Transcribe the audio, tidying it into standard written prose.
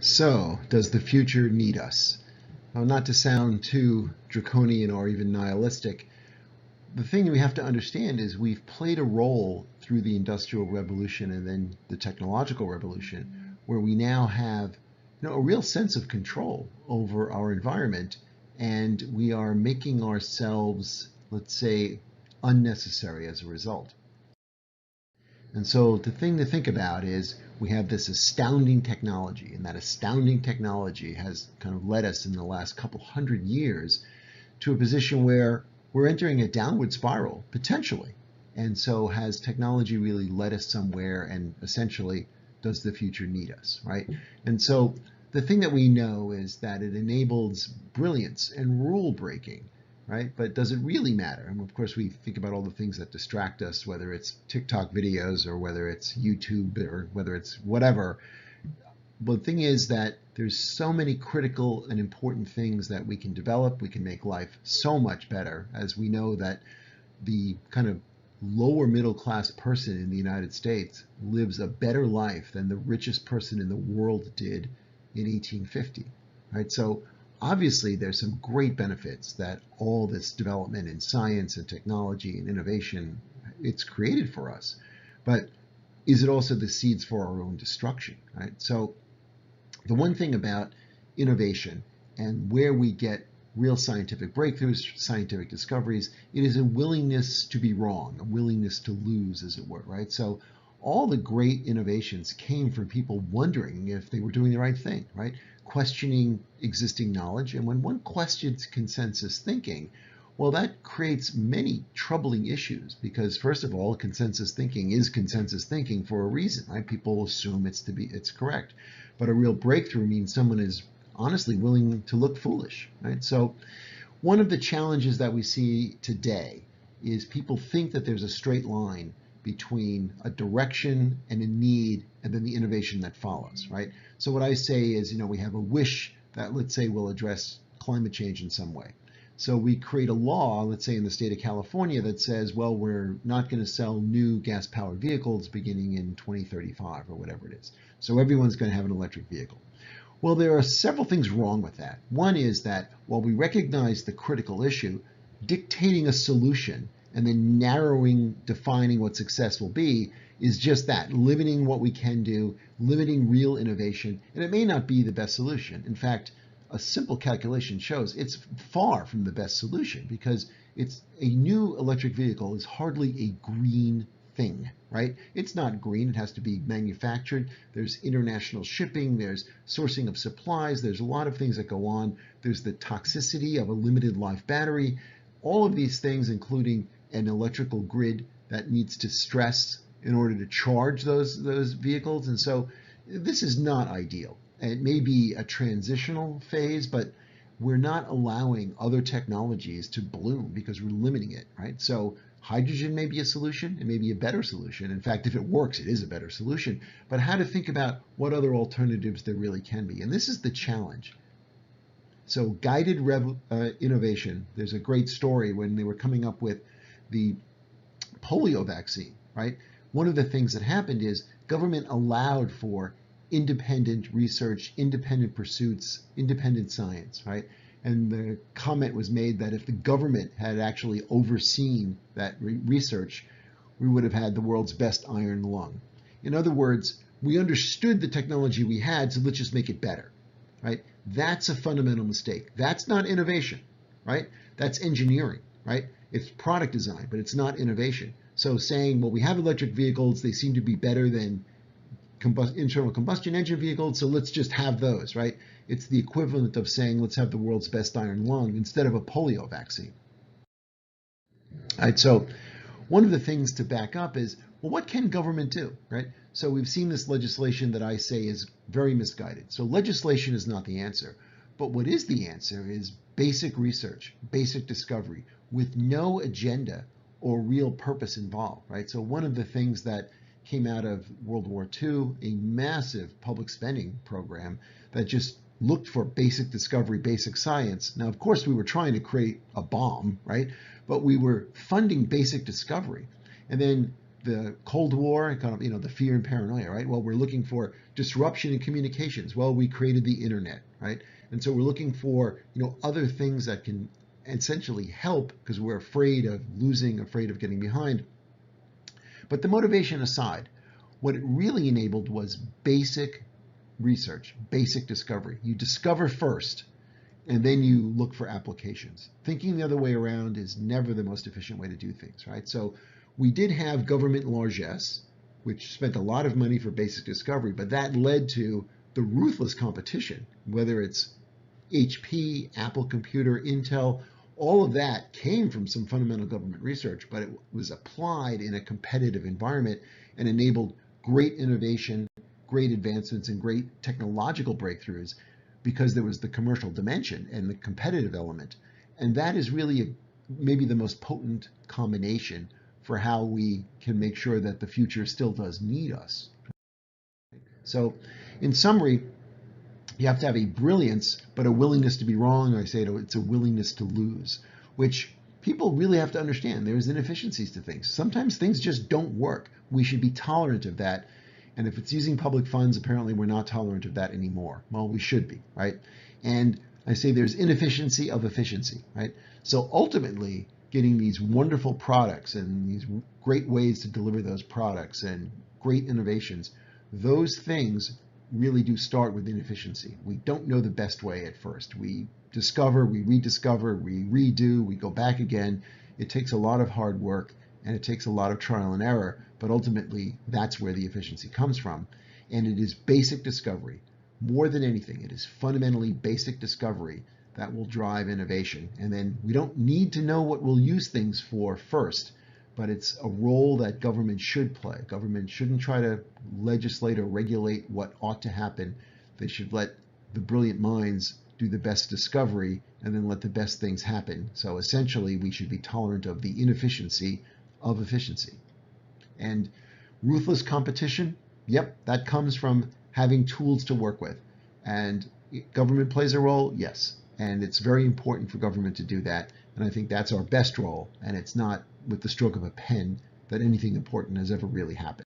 So, does the future need us? Now, not to sound too draconian or even nihilistic, the thing we have to understand is we've played a role through the Industrial Revolution and then the Technological Revolution, where we now have a real sense of control over our environment, and we are making ourselves, let's say, unnecessary as a result. And so the thing to think about is we have this astounding technology, and that astounding technology has kind of led us in the last couple hundred years to a position where we're entering a downward spiral, potentially. And so has technology really led us somewhere, and essentially, does the future need us, right? And so the thing that we know is that it enables brilliance and rule breaking, right? But does it really matter? And of course, we think about all the things that distract us, whether it's TikTok videos or whether it's YouTube or whether it's whatever. But the thing is that there's so many critical and important things that we can develop. We can make life so much better, as we know that the kind of lower middle class person in the United States lives a better life than the richest person in the world did in 1850, right? So obviously, there's some great benefits that all this development in science and technology and innovation, it's created for us. But is it also the seeds for our own destruction, right? So the one thing about innovation and where we get real scientific breakthroughs, scientific discoveries, it is a willingness to be wrong, a willingness to lose, as it were, right? So all the great innovations came from people wondering if they were doing the right thing, right? Questioning existing knowledge. And when one questions consensus thinking, well, that creates many troubling issues because, first of all, consensus thinking is consensus thinking for a reason, right? People assume it's correct. But a real breakthrough means someone is honestly willing to look foolish, right? So one of the challenges that we see today is people think that there's a straight line between a direction and a need and then the innovation that follows, right? So what I say is, we have a wish that, let's say, will address climate change in some way. So we create a law, let's say in the state of California, that says, well, we're not going to sell new gas-powered vehicles beginning in 2035 or whatever it is. So everyone's going to have an electric vehicle. Well, there are several things wrong with that. One is that while we recognize the critical issue, dictating a solution and then defining what success will be is just that, limiting what we can do, limiting real innovation, and it may not be the best solution. In fact, a simple calculation shows it's far from the best solution because it's a new electric vehicle is hardly a green thing, right? It's not green, it has to be manufactured. There's international shipping, there's sourcing of supplies, there's a lot of things that go on. There's the toxicity of a limited life battery. All of these things, including an electrical grid that needs to stress in order to charge those vehicles. And so this is not ideal. It may be a transitional phase, but we're not allowing other technologies to bloom because we're limiting it, right? So hydrogen may be a solution, it may be a better solution. In fact, if it works, it is a better solution. But how to think about what other alternatives there really can be. And this is the challenge. So guided innovation, there's a great story when they were coming up with the polio vaccine, right? One of the things that happened is government allowed for independent research, independent pursuits, independent science, right? And the comment was made that if the government had actually overseen that research, we would have had the world's best iron lung. In other words, we understood the technology we had, so let's just make it better, right? That's a fundamental mistake. That's not innovation, right? That's engineering, right? It's product design, but it's not innovation. So saying, well, we have electric vehicles, they seem to be better than internal combustion engine vehicles, so let's just have those, right? It's the equivalent of saying, let's have the world's best iron lung instead of a polio vaccine. All right, so one of the things to back up is, well, what can government do, right? So we've seen this legislation that I say is very misguided. So legislation is not the answer, but what is the answer is basic research, basic discovery with no agenda or real purpose involved, right? So one of the things that came out of World War II, a massive public spending program that just looked for basic discovery, basic science. Now, of course, we were trying to create a bomb, right? But we were funding basic discovery. And then the Cold War, kind of, the fear and paranoia, right? Well, we're looking for disruption in communications. Well, we created the internet, right? And so we're looking for, other things that can essentially help because we're afraid of losing, afraid of getting behind. But the motivation aside, what it really enabled was basic research, basic discovery. You discover first, and then you look for applications. Thinking the other way around is never the most efficient way to do things, right? So we did have government largesse, which spent a lot of money for basic discovery, but that led to the ruthless competition, whether it's HP, Apple Computer, Intel, all of that came from some fundamental government research, but it was applied in a competitive environment and enabled great innovation, great advancements, and great technological breakthroughs because there was the commercial dimension and the competitive element. And that is really maybe the most potent combination for how we can make sure that the future still does need us. So in summary, you have to have a brilliance, but a willingness to be wrong. I say it's a willingness to lose, which people really have to understand. There's inefficiencies to things. Sometimes things just don't work. We should be tolerant of that. And if it's using public funds, apparently we're not tolerant of that anymore. Well, we should be, right? And I say there's inefficiency of efficiency, right? So ultimately, getting these wonderful products and these great ways to deliver those products and great innovations, those things really do start with inefficiency. We don't know the best way at first. We discover, we rediscover, we redo, we go back again. It takes a lot of hard work and it takes a lot of trial and error, but ultimately that's where the efficiency comes from. And it is basic discovery. More than anything, it is fundamentally basic discovery that will drive innovation. And then we don't need to know what we'll use things for first, but it's a role that government should play. Government shouldn't try to legislate or regulate what ought to happen. They should let the brilliant minds do the best discovery and then let the best things happen. So essentially, we should be tolerant of the inefficiency of efficiency. And ruthless competition, yep, that comes from having tools to work with. And government plays a role, yes. And it's very important for government to do that. And I think that's our best role. And it's not with the stroke of a pen that anything important has ever really happened.